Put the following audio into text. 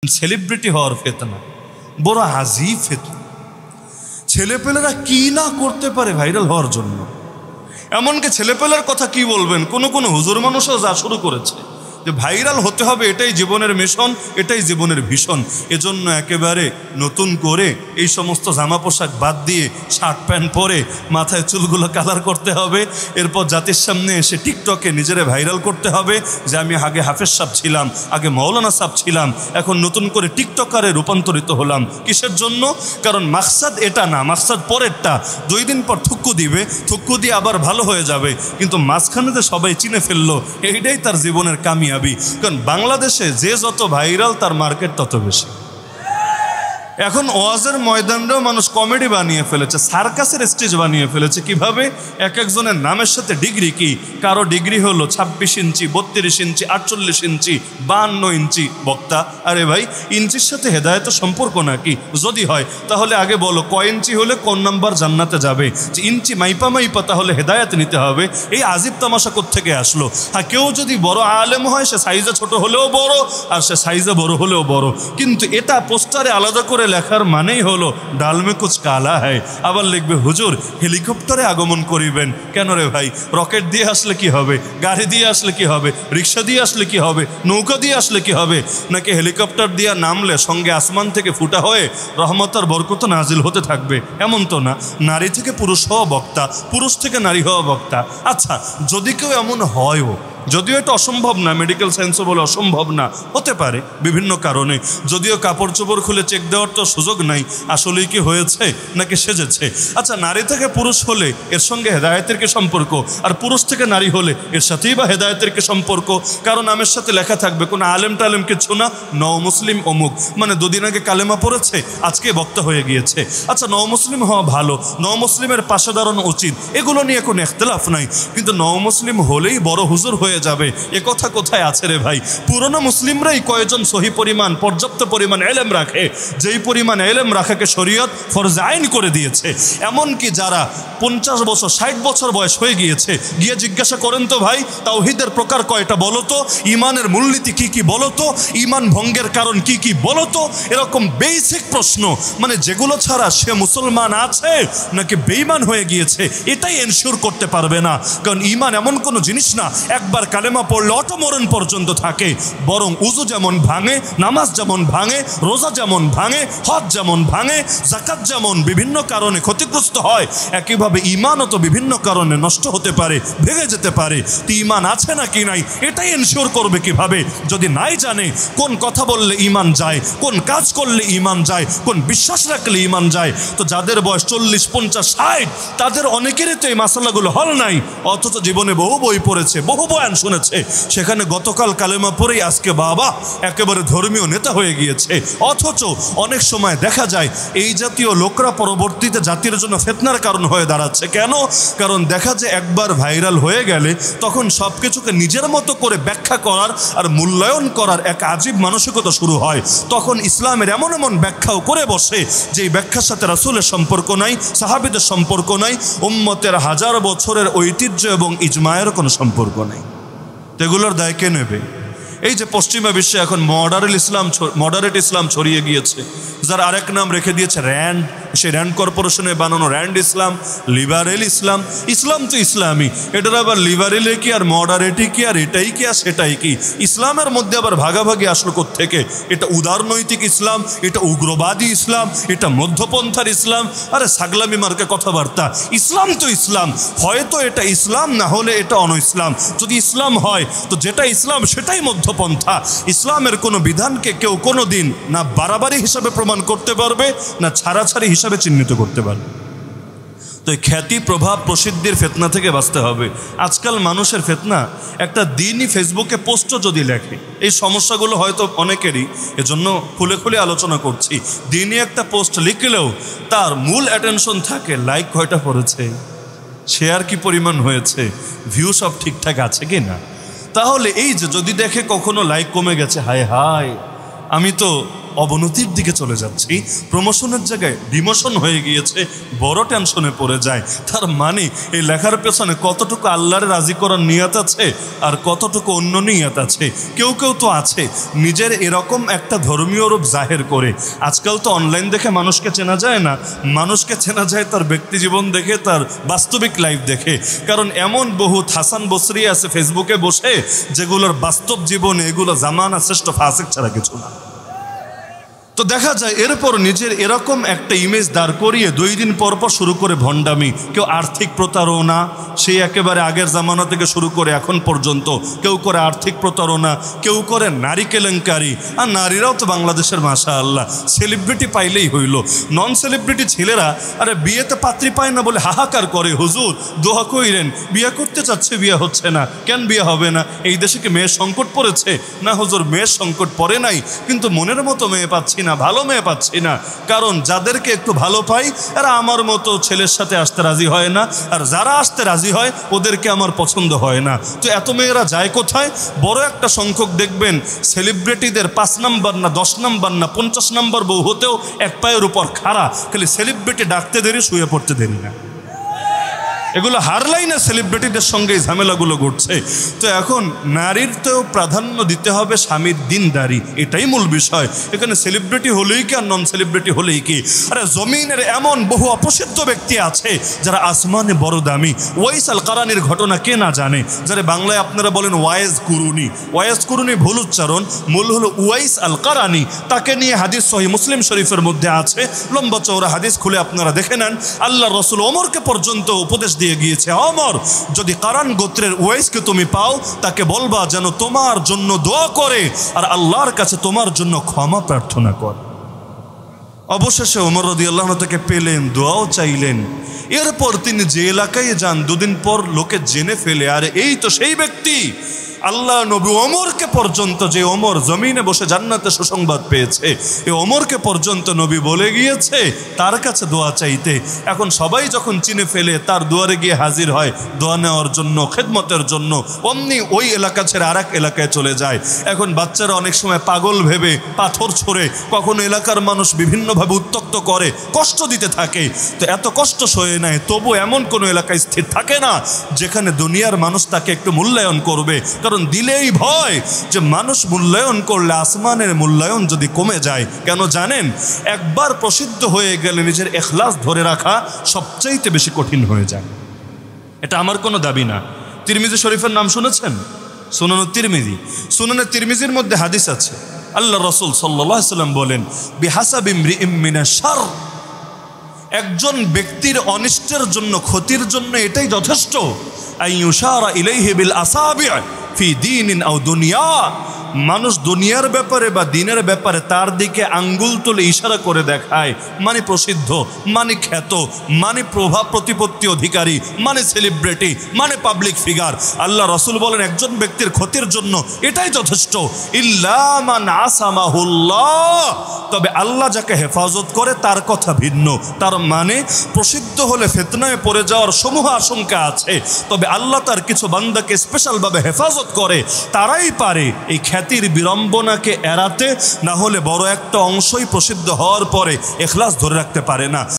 Celebrity হওয়ার ফিতনা বড় আজীব ফিতনা। ছেলেপেলেরা কি না করতে পারে ভাইরাল হওয়ার জন্য। এমনকি ছেলেপেলের কথা কি বলবেন, কোনো কোনো হুজুর মানুষও যা শুরু করেছে যে ভাইরাল হতে হবে, এটাই জীবনের মিশন, এটাই জীবনের ভীষণ। এজন্য একেবারে নতুন করে এই সমস্ত জামা পোশাক বাদ দিয়ে শার্ট প্যান্ট পরে মাথায় চুলগুলো কালার করতে হবে, এরপর জাতির সামনে এসে টিকটকে নিজেরে ভাইরাল করতে হবে যে আমি আগে হাফেজ সাহেব ছিলাম, আগে মৌলানা সাহেব ছিলাম, এখন নতুন করে টিকটকারে রূপান্তরিত হলাম। কিসের জন্য? কারণ মাকসাদ এটা না, মাকসাদ পরেরটা। 2 দিন পর থুক্কু দিবে, থুক্কু দিয়ে আবার ভালো হয়ে যাবে, কিন্তু মাঝখানে যে সবাই চিনে ফেললো, এইটাই তার জীবনের কামিয়াবি। কারণ বাংলাদেশে যে যত ভাইরাল তার মার্কেট তত বেশি। এখন ওয়াজের ময়দানটাও মানুষ কমেডি বানিয়ে ফেলেছে, সার্কাসের স্টেজ বানিয়ে ফেলেছে। কিভাবে? এক একজনের নামের সাথে ডিগ্রি কি, কারো ডিগ্রি হলো 26 ইঞ্চি, 32 ইঞ্চি, 48 ইঞ্চি, 52 ইঞ্চি বক্তা। আরে ভাই, ইঞ্চির সাথে হেদায়েতের সম্পর্ক নাকি? যদি হয় তাহলে আগে বলো কয় ইঞ্চি হলে কোন নাম্বার জান্নাতে যাবে। যে ইঞ্চি মাইপা মাইপা তাহলে হেদায়েত নিতে হবে, এই আজিব তামাশা কোত্থেকে আসলো? হ্যাঁ, কেউ যদি বড় আলেম হয় সে সাইজে ছোট হলেও বড়, আর সে সাইজে বড় হলেও বড়, কিন্তু এটা পোস্টারে আলাদা করে লেখার মানেই হলো ডাল মে কুছ কালা হয়। আবার লিখবে হুজুর হেলিকপ্টারে আগমন করিবেন। কেন রে ভাই? রকেট দিয়ে আসলে কি হবে? গাড়ি দিয়ে আসলে কি হবে? রিক্সা দিয়ে আসলে কি হবে? নৌকা দিয়ে আসলে কি হবে? নাকি হেলিকপ্টার দিয়ে নামলে সঙ্গে আসমান থেকে ফুটা হয়ে রহমত আর বরকত নাজিল হতে থাকবে? এমন তো না। নারী থেকে পুরুষ হওয়া বক্তা, পুরুষ থেকে নারী হওয়া বক্তা। আচ্ছা, যদি কেউ এমন হয়ও, যদিও এটা অসম্ভব না, মেডিকেল সায়েন্সও বলে অসম্ভব না, হতে পারে বিভিন্ন কারণে, যদিও কাপড় চোপড় খুলে চেক দেওয়ার তো সুযোগ নাই আসলেই কি হয়েছে নাকি সেজেছে। আচ্ছা, নারী থেকে পুরুষ হলে এর সঙ্গে হেদায়েতের কি সম্পর্ক? আর পুরুষ থেকে নারী হলে এর সাথেই বা হেদায়েতের কি সম্পর্ক? কারণ নামের সাথে লেখা থাকবে কোনো আলেম টালেম কিছু না, নও মুসলিম অমুক, মানে 2 দিন আগে কালেমা পড়েছে, আজকে বক্তা হয়ে গিয়েছে। আচ্ছা, নও মুসলিম হওয়া ভালো, নও মুসলিমের পাশে দাঁড়ানো উচিত, এগুলো নিয়ে কোনো ইখতিলাফ নাই, কিন্তু নও মুসলিম হলেই বড় হুজুর হয়ে যাবে, এ কথা কোথায় আছে রে ভাই? পুরনো মুসলিমরাই কয়েকজন সহি পরিমাণ, পর্যাপ্ত পরিমাণ এলেম রাখে, যেই পরিমাণ এলেম রাখাকে শরীয়ত ফরজ আইন করে দিয়েছে। এমনকি যারা 50 বছর 60 বছর বয়স হয়ে গিয়েছে, গিয়ে জিজ্ঞাসা করেন তো ভাই তাওহীদের প্রকার কয়টা বলো তো, ইমানের মূলনীতি কি কি বলো তো, ইমান ভঙ্গের কারণ কি কি বলো তো, এরকম বেসিক প্রশ্ন, মানে যেগুলো ছাড়া সে মুসলমান আছে নাকি বেঈমান হয়ে গিয়েছে এটাই এনশিওর করতে পারবে না। কারণ ইমান এমন কোনো জিনিস না একবার কালেমা পড়লে অটো মরণ পর্যন্ত থাকে, বরং উযু যেমন ভাঙে, নামাজ যেমন ভাঙে, রোজা যেমন ভাঙে, হজ যেমন ভাঙে, যাকাত যেমন বিভিন্ন কারণে ক্ষতিগ্রস্ত হয়, একইভাবে ঈমানও তো বিভিন্ন কারণে নষ্ট হতে পারে, ভেঙে যেতে পারে। তো ঈমান আছে নাকি নাই এটাই এনশিওর করবে কিভাবে যদি নাই জানে কোন কথা বললে ঈমান যায়, কোন কাজ করলে ঈমান যায়, কোন বিশ্বাস রাখলে ঈমান যায়? তো যাদের বয়স 40, 50, 60 তাদের অনেকেরই তো এই মাসালাগুলো হল নাই, অথচ জীবনে বহু বই পড়েছে, বহু বয়ান শুনেছে, সেখানে গতকাল কালেমা পড়েই আজকে বাবা একেবারে ধর্মীয় নেতা হয়ে গিয়েছে। অথচ অনেক সময় দেখা যায় এই জাতীয় লোকরা পরবর্তীতে জাতির জন্য ফিতনার কারণ হয়ে দাঁড়াচ্ছে। কেন? কারণ দেখা যায় একবার ভাইরাল হয়ে গেলে তখন সব কিছুকে নিজের মতো করে ব্যাখ্যা করার আর মূল্যায়ন করার এক আজীব মানসিকতা শুরু হয়। তখন ইসলামের এমন এমন ব্যাখ্যাও করে বসে যেই ব্যাখ্যার সাথে রাসূলের সম্পর্ক নাই, সাহাবীদের সম্পর্ক নাই, উম্মতের 1000 বছরের ঐতিহ্য এবং ইজমায়ের কোনো সম্পর্ক নেই। এগুলোর দায় কে নেবে? এই যে পশ্চিমা বিশ্বে এখন মডারেট ইসলাম ছড়িয়ে গিয়েছে, যার আরেক নাম রেখে দিয়েছে র্যান্ড, সেই র্যান্ড কর্পোরেশনে বানানো র্যান্ড ইসলাম, লিবারেল ইসলাম। ইসলাম তো ইসলামই, এটার আবার লিবারেলে কি আর মডারেটই কি আর এটাই কি আর সেটাই কি? ইসলামের মধ্যে আবার ভাগাভাগি আসলো কোত্থেকে? এটা উদারনৈতিক ইসলাম, এটা উগ্রবাদী ইসলাম, এটা মধ্যপন্থার ইসলাম। আরে ছাগলামি মার্কা কথাবার্তা। ইসলাম তো ইসলাম, হয়তো এটা ইসলাম, না হলে এটা অন ইসলাম। যদি ইসলাম হয় তো যেটা ইসলাম সেটাই মধ্যপন্থা। ইসলামের কোনো বিধানকে কেউ কোনো দিন না বাড়াবাড়ি হিসাবে প্রমাণ করতে পারবে, না ছাড়াছাড়ি হিসাবে চিহ্নিত করতে পারবে। তো এই খ্যাতি, প্রভাব, প্রসিদ্ধির ফিতনা থেকে বাঁচতে হবে। আজকাল মানুষের ফিতনা, একটা দিনই ফেসবুকে পোস্টও যদি লেখে, এই সমস্যাগুলো হয়তো অনেকেরই, এজন্য খুলে খুলে আলোচনা করছি। দিনই একটা পোস্ট লিখলেও তার মূল অ্যাটেনশন থাকে লাইক কয়টা পড়েছে, শেয়ার কি পরিমাণ হয়েছে, ভিউ সব ঠিকঠাক আছে কি না। তাহলে এই যে যদি দেখে কখনো লাইক কমে গেছে, হায় হায় আমি তো অবনতির দিকে চলে যাচ্ছি, প্রমোশনের জায়গায় ডিমোশন হয়ে গিয়েছে, বড় টেনশনে পড়ে যায়। তার মানে এই লেখার পেছনে কতটুকু আল্লাহর রাজি করার নিয়ত আছে আর কতটুকু অন্য নিয়ত আছে। কেউ কেউ তো আছে নিজের এরকম একটা ধর্মীয় রূপ জাহের করে। আজকাল তো অনলাইন দেখে মানুষকে চেনা যায় না, মানুষকে চেনা যায় তার ব্যক্তি জীবন দেখে, তার বাস্তবিক লাইফ দেখে। কারণ এমন বহু হাসান বসরি আছে ফেসবুকে বসে, যেগুলোর বাস্তব জীবনে এগুলো জামানা শ্রেষ্ঠ ফাসিক ছাড়া কিছু না। তো দেখা যায় এরপর নিজের এরকম একটা ইমেজ দাঁড় করিয়ে 2 দিন পর পর শুরু করে ভণ্ডামি। কেউ আর্থিক প্রতারণা, সেই একেবারে আগের জামানা থেকে শুরু করে এখন পর্যন্ত কেউ করে আর্থিক প্রতারণা, কেউ করে নারী কেলেঙ্কারি। আর নারীরাও তো বাংলাদেশের মাশাআল্লাহ সেলিব্রিটি পাইলেই হইল। নন সেলিব্রিটি ছেলেরা আরে বিয়েতে পাত্রী পায় না বলে হাহাকার করে, হুজুর দোয়া কইরেন, বিয়ে করতে চাচ্ছে বিয়ে হচ্ছে না, কেন বিয়ে হবে না? এই দেশে কি মেয়ের সংকট পড়েছে? না হুজুর, মেয়ের সংকট পড়ে নাই, কিন্তু মনের মতো মেয়ে পাচ্ছি না, ভালো মেয়ে পাচ্ছি না। কারণ যাদেরকে একটু ভালো পাই এরা আমার মতো ছেলের সাথে আসতে রাজি হয় না, আর যারা আসতে রাজি হয় ওদেরকে আমার পছন্দ হয় না। তো এত মেয়েরা যায় কোথায়? বড় একটা সংখ্যক দেখবেন সেলিব্রিটিদের 5 নাম্বার না 10 নাম্বার না 50 নাম্বার বউ হতেও এক পায়ের উপর খাড়া, খালি সেলিব্রিটি ডাকতে দেরি, শুয়ে পড়তে দেরি না। এগুলো হারলাইনে সেলিব্রিটিদের সঙ্গে এই ঝামেলাগুলো ঘটছে। তো এখন নারীর তো প্রাধান্য দিতে হবে স্বামীর দিনদারি, এটাই মূল বিষয়। এখানে সেলিব্রিটি হলেই কি আর নন সেলিব্রিটি হলেই কি? আরে জমিনের এমন বহু অপসিদ্ধ ব্যক্তি আছে যারা আসমানে বড় দামি। ওয়াইস আল কারানির ঘটনা কে না জানে? যারা বাংলায় আপনারা বলেন ওয়াইজ কুরুনি, ওয়াইজ কুরুনি ভুল উচ্চারণ, মূল হলো ওয়াইস আল কারানি। তাকে নিয়ে হাদিস সহিহ মুসলিম শরীফের মধ্যে আছে, লম্বা চওড়া হাদিস, খুলে আপনারা দেখে নেন। আল্লাহ রসুল ওমরকে পর্যন্ত উপদেশ দিয়ে গিয়েছে, ওমর যদি কারান গোত্রের ওয়াইসকে তুমি পাও তাকে বলবা যেন তোমার জন্য দোয়া করে আর আল্লাহর কাছে তোমার জন্য ক্ষমা প্রার্থনা করে। অবশেষে ওমর রাদিয়াল্লাহু আনহু তাকে পেলেন, দোয়াও চাইলেন। এরপর তিনি যে এলাকায় যান, 2 দিন পর লোকে জেনে ফেলে আরে এই তো সেই ব্যক্তি আল্লাহ নবী ওমরকে পর্যন্ত, যে ওমর জমিনে বসে জান্নাতে সুসংবাদ পেয়েছে, এই ওমরকে পর্যন্ত নবী বলে গিয়েছে তার কাছে দোয়া চাইতে। এখন সবাই যখন চিনে ফেলে তার দুয়ারে গিয়ে হাজির হয় দোয়া নেওয়ার জন্য, খেদমতের জন্য, অমনি ওই এলাকা ছেড়ে আর এক এলাকায় চলে যায়। এখন বাচ্চারা অনেক সময় পাগল ভেবে পাথর ছোড়ে, কখনো এলাকার মানুষ বিভিন্নভাবে উত্তক্ত করে, কষ্ট দিতে থাকে। তো এত কষ্ট সয়ে নেয়, তবু এমন কোনো এলাকায় স্থির থাকে না যেখানে দুনিয়ার মানুষ তাকে একটু মূল্যায়ন করবে। কারণ দিলেই ভয় যে মানুষ মূল্যায়ন করলে আসমানের মূল্যায়ন যদি কমে যায়। কেন জানেন? একবার প্রসিদ্ধ হয়ে গেলে নিজের ইখলাস ধরে রাখা সবচাইতে বেশি কঠিন হয়ে যায়। এটা আমার কোনো দাবি না। তিরমিজি শরীফের নাম শুনেছেন? সুনান তিরমিজি। সুনান তিরমিজির মধ্যে হাদিস আছে, আল্লাহ রাসূল সাল্লাল্লাহু আলাইহি ওয়াসাল্লাম বলেন, বিহাসাবি ইমরিইম মিনাশ শার, একজন ব্যক্তির অনিষ্টের জন্য, ক্ষতির জন্য এটাই যথেষ্ট, আইয়ুশারা ইলাইহি বিল আসাবি' ফি দীনিন আও দুনিয়া, মানুষ দুনিয়ার ব্যাপারে বা দিনের ব্যাপারে তার দিকে আঙ্গুল তুলে ইশারা করে দেখায়, মানে প্রসিদ্ধ, মানে খ্যাত, মানে প্রভাব প্রতিপত্তি অধিকারী, মানে সেলিব্রিটি, মানে পাবলিক ফিগার। আল্লাহ রাসূল বলেন একজন ব্যক্তির ক্ষতির জন্য এটাই যথেষ্ট, ইল্লা মান আসামাহুল্লাহ, তবে আল্লাহ যাকে হেফাজত করে তার কথা ভিন্ন। তার মানে প্রসিদ্ধ হলে ফিতনায় পড়ে যাওয়ার সমূহ আশঙ্কা আছে, তবে আল্লাহ তার কিছু বান্দাকে স্পেশালভাবে হেফাজত করে, তারাই পারে এই খ্যাতির বিড়ম্বনাকে এড়াতে। না হলে বড় একটা অংশই প্রসিদ্ধ হওয়ার পরে ইখলাস ধরে রাখতে পারে না।